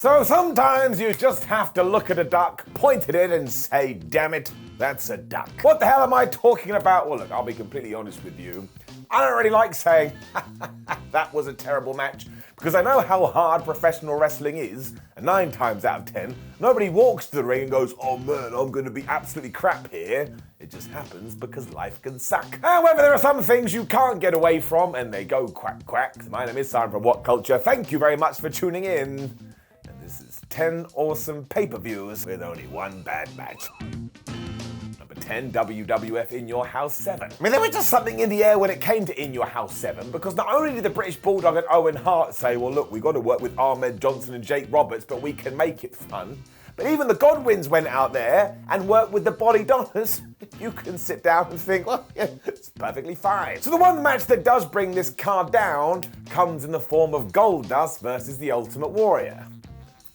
So sometimes you just have to look at a duck, point at it and say, damn it, that's a duck. What the hell am I talking about? Well, look, I'll be completely honest with you. I don't really like saying, that was a terrible match, because I know how hard professional wrestling is, and 9 times out of 10, nobody walks to the ring and goes, oh man, I'm going to be absolutely crap here. It just happens because life can suck. However, there are some things you can't get away from, and they go quack quack. My name is Simon from What Culture. Thank you very much for tuning in. This is 10 awesome pay-per-views with only one bad match. Number 10, WWF In Your House 7. I mean, there was just something in the air when it came to In Your House 7, because not only did the British Bulldog and Owen Hart say, well look, we've got to work with Ahmed Johnson and Jake Roberts, but we can make it fun. But even the Godwins went out there and worked with the Body Donners. You can sit down and think, well, yeah, it's perfectly fine. So the one match that does bring this card down comes in the form of Goldust versus the Ultimate Warrior.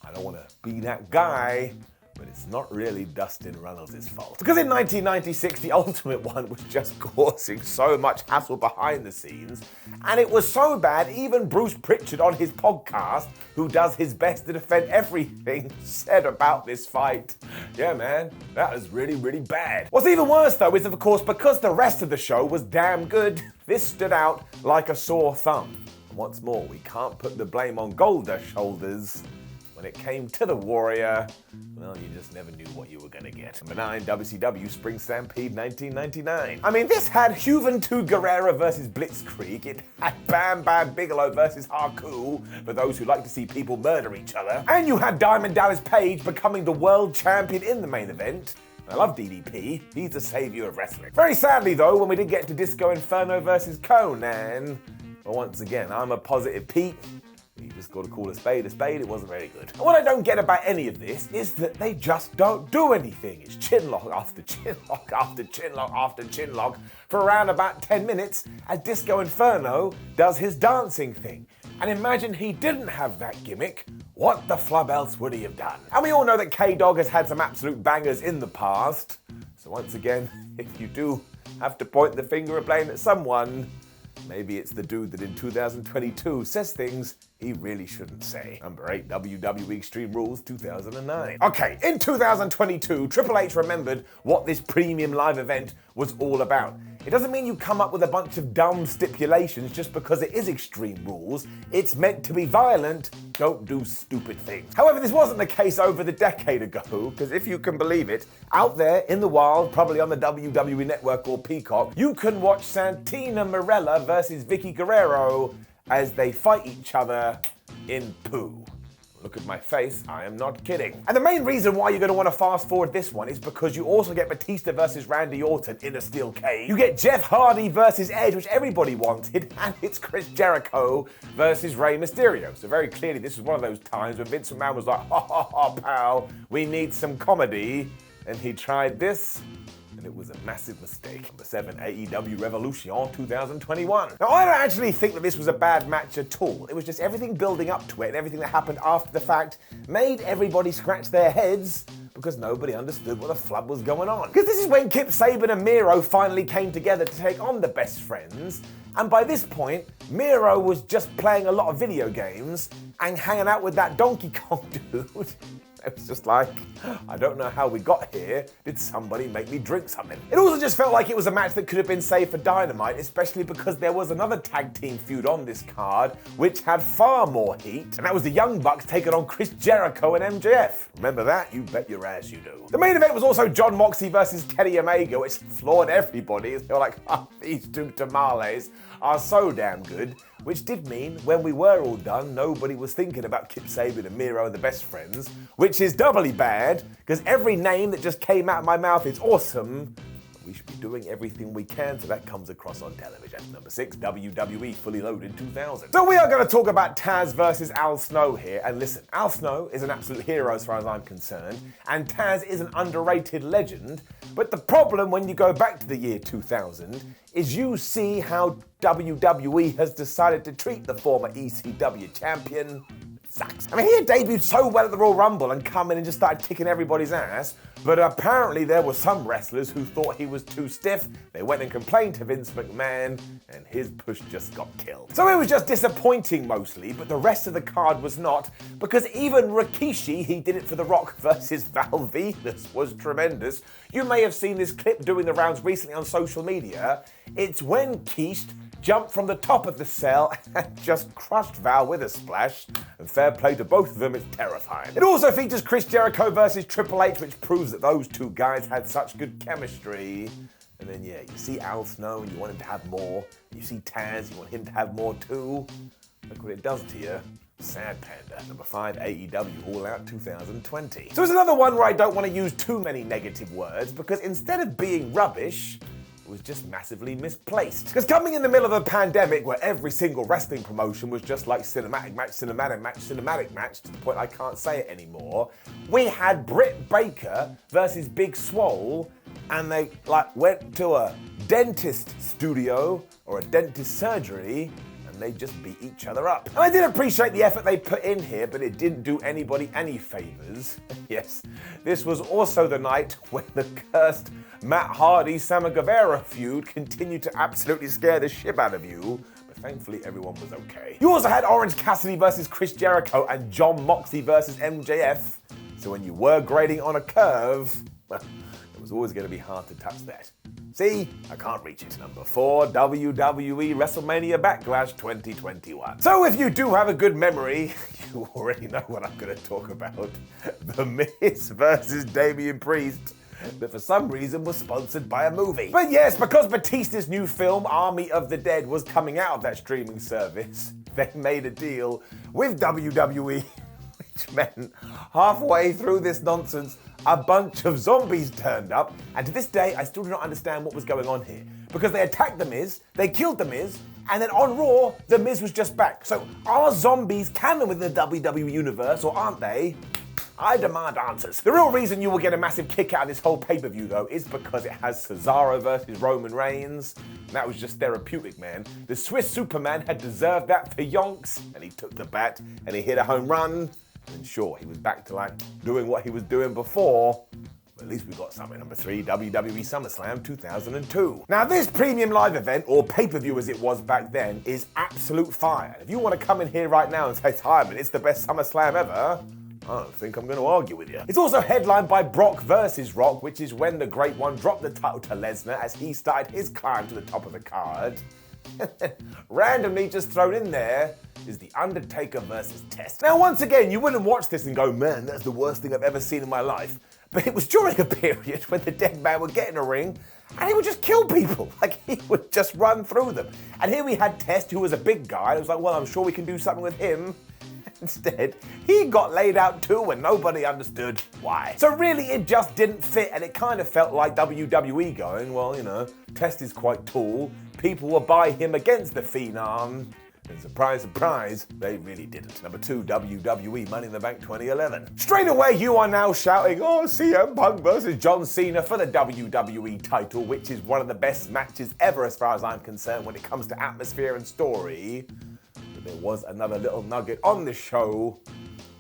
I don't want to be that guy, but it's not really Dustin Runnels' fault. Because in 1996, the Ultimate One was just causing so much hassle behind the scenes, and it was so bad, even Bruce Pritchard on his podcast, who does his best to defend everything, said about this fight, yeah man, that was really, really bad. What's even worse though is, of course, because the rest of the show was damn good, this stood out like a sore thumb. And what's more, we can't put the blame on Goldust's shoulders. When it came to the Warrior, well, you just never knew what you were gonna get. Number 9, WCW Spring Stampede 1999. I mean, this had Juventud Guerrera versus Blitzkrieg. It had Bam Bam Bigelow versus Haku, for those who like to see people murder each other. And you had Diamond Dallas Page becoming the world champion in the main event. I love DDP, he's the savior of wrestling. Very sadly though, when we did get to Disco Inferno versus Conan, well, once again, I'm a positive Pete. You just got to call a spade, it wasn't very good. And what I don't get about any of this is that they just don't do anything. It's chinlock after chinlock after chinlock after chinlock for around about 10 minutes as Disco Inferno does his dancing thing. And imagine he didn't have that gimmick, what the flub else would he have done? And we all know that K-Dog has had some absolute bangers in the past. So once again, if you do have to point the finger of blame at someone, maybe it's the dude that in 2022 says things he really shouldn't say. Number 8, WWE Extreme Rules 2009. Okay, in 2022, Triple H remembered what this premium live event was all about. It doesn't mean you come up with a bunch of dumb stipulations just because it is Extreme Rules. It's meant to be violent, don't do stupid things. However, this wasn't the case over the decade ago, because if you can believe it, out there in the wild, probably on the WWE Network or Peacock, you can watch Santina Marella versus Vicky Guerrero as they fight each other in poo. Look at my face, I am not kidding. And the main reason why you're going to want to fast forward this one is because you also get Batista versus Randy Orton in a steel cage. You get Jeff Hardy versus Edge, which everybody wanted, and it's Chris Jericho versus Rey Mysterio. So very clearly this was one of those times when Vince McMahon was like, ha ha ha pal, we need some comedy. And he tried this, and it was a massive mistake. Number 7, AEW Revolution 2021. Now, I don't actually think that this was a bad match at all. It was just everything building up to it and everything that happened after the fact made everybody scratch their heads because nobody understood what the flub was going on. Because this is when Kip Sabian and Miro finally came together to take on the Best Friends, and by this point, Miro was just playing a lot of video games and hanging out with that Donkey Kong dude. It was just like, I don't know how we got here. Did somebody make me drink something? It also just felt like it was a match that could have been saved for Dynamite, especially because there was another tag team feud on this card, which had far more heat, and that was the Young Bucks taking on Chris Jericho and MJF. Remember that? You bet your ass you do. The main event was also John Moxley versus Kenny Omega, which floored everybody. They were like, oh, these two tamales are so damn good. Which did mean, when we were all done, nobody was thinking about Kip Sabian and Miro and the Best Friends, which is doubly bad, because every name that just came out of my mouth is awesome. We should be doing everything we can so that comes across on television. Number 6, WWE Fully Loaded 2000. So we are going to talk about Taz versus Al Snow here, and listen, Al Snow is an absolute hero as far as I'm concerned, and Taz is an underrated legend, but the problem when you go back to the year 2000 is you see how WWE has decided to treat the former ECW champion. sucks. I mean, he had debuted so well at the Royal Rumble and come in and just started kicking everybody's ass, but apparently there were some wrestlers who thought he was too stiff. They went and complained to Vince McMahon, and his push just got killed. So it was just disappointing mostly, but the rest of the card was not, because even Rikishi, he did it for The Rock versus Val Venis, was tremendous. You may have seen this clip doing the rounds recently on social media. It's when Keish jumped from the top of the cell and just crushed Val with a splash, and fair play to both of them, it's terrifying. It also features Chris Jericho versus Triple H, which proves that those two guys had such good chemistry. And then yeah, you see Al Snow and you want him to have more. You see Taz, you want him to have more too. Look what it does to you. Sad Panda. Number 5, AEW All Out 2020. So it's another one where I don't want to use too many negative words, because instead of being rubbish, was just massively misplaced. Because coming in the middle of a pandemic where every single wrestling promotion was just like cinematic match, cinematic match, cinematic match, to the point I can't say it anymore, we had Britt Baker versus Big Swole, and they went to a dentist studio or a dentist surgery, they just beat each other up. And I did appreciate the effort they put in here, but it didn't do anybody any favors. Yes, this was also the night when the cursed Matt Hardy-Sammy Guevara feud continued to absolutely scare the shit out of you, but thankfully everyone was okay. You also had Orange Cassidy versus Chris Jericho and Jon Moxley versus MJF, so when you were grading on a curve, well, it was always going to be hard to touch that. See, I can't reach it. Number 4, WWE WrestleMania Backlash 2021. So if you do have a good memory, you already know what I'm going to talk about. The Miz versus Damian Priest, that for some reason was sponsored by a movie. But yes, because Batista's new film, Army of the Dead, was coming out of that streaming service, they made a deal with WWE, which meant halfway through this nonsense, a bunch of zombies turned up, and to this day, I still do not understand what was going on here. Because they attacked The Miz, they killed The Miz, and then on Raw, The Miz was just back. So are zombies canon within the WWE universe, or aren't they? I demand answers. The real reason you will get a massive kick out of this whole pay-per-view, though, is because it has Cesaro versus Roman Reigns. And that was just therapeutic, man. The Swiss Superman had deserved that for yonks, and he took the bat, and he hit a home run. And sure, he was back to doing what he was doing before, but at least we got something. Number 3, WWE SummerSlam 2002. Now this premium live event, or pay-per-view as it was back then, is absolute fire. If you want to come in here right now and say, Simon, it's the best SummerSlam ever, I don't think I'm going to argue with you. It's also headlined by Brock versus Rock, which is when the Great One dropped the title to Lesnar as he started his climb to the top of the card. Randomly just thrown in there is The Undertaker versus Test. Now once again, you wouldn't watch this and go, man, that's the worst thing I've ever seen in my life. But it was during a period when the dead man would get in a ring and he would just kill people. He would just run through them. And here we had Test, who was a big guy. It was like, well, I'm sure we can do something with him. Instead, he got laid out too and nobody understood why. So really it just didn't fit, and it kind of felt like WWE going, well, you know, Test is quite tall, people will buy him against the Phenom. And surprise, surprise, they really didn't. Number 2, WWE Money in the Bank 2011. Straight away you are now shouting, oh, CM Punk versus John Cena for the WWE title, which is one of the best matches ever as far as I'm concerned when it comes to atmosphere and story. There was another little nugget on the show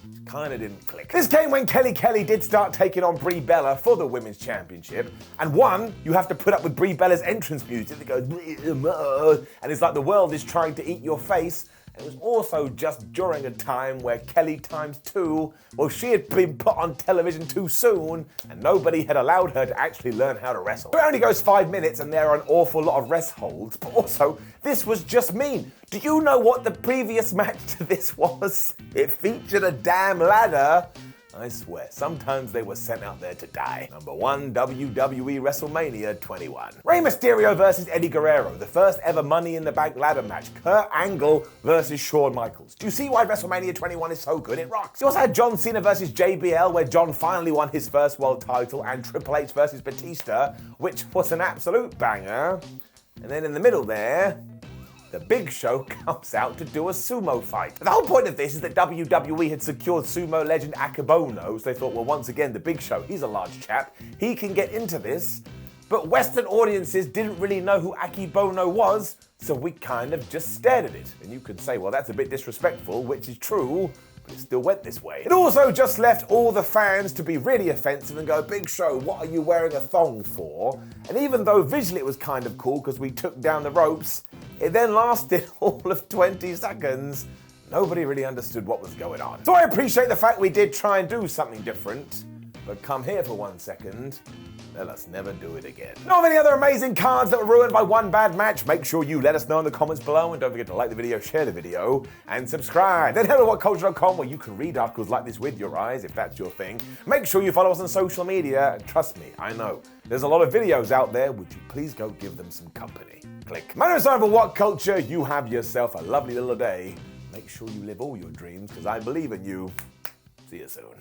which kind of didn't click. This came when Kelly did start taking on Brie Bella for the Women's Championship. And one, you have to put up with Brie Bella's entrance music that goes, and it's like the world is trying to eat your face. It was also just during a time where Kelly ×2, well, she had been put on television too soon and nobody had allowed her to actually learn how to wrestle. It only goes 5 minutes and there are an awful lot of rest holds, but also, this was just mean. Do you know what the previous match to this was? It featured a damn ladder. I swear, sometimes they were sent out there to die. Number 1, WWE WrestleMania 21. Rey Mysterio versus Eddie Guerrero, the first ever Money in the Bank ladder match. Kurt Angle versus Shawn Michaels. Do you see why WrestleMania 21 is so good? It rocks. You also had John Cena versus JBL, where John finally won his first world title, and Triple H versus Batista, which was an absolute banger. And then in the middle there, the Big Show comes out to do a sumo fight. The whole point of this is that WWE had secured sumo legend Akibono, so they thought, well, once again, the Big Show, he's a large chap, he can get into this. But Western audiences didn't really know who Akibono was, so we kind of just stared at it. And you could say, well, that's a bit disrespectful, which is true, but it still went this way. It also just left all the fans to be really offensive and go, Big Show, what are you wearing a thong for? And even though visually it was kind of cool because we took down the ropes, it then lasted all of 20 seconds. Nobody really understood what was going on. So I appreciate the fact we did try and do something different, but come here for 1 second, let us never do it again. Know of any other amazing cards that were ruined by one bad match? Make sure you let us know in the comments below, and don't forget to like the video, share the video, and subscribe. Then head to whatculture.com where you can read articles like this with your eyes, if that's your thing. Make sure you follow us on social media. Trust me, I know. There's a lot of videos out there. Would you please go give them some company? Click. My name is Simon for What Culture. You have yourself a lovely little day. Make sure you live all your dreams, because I believe in you. See you soon.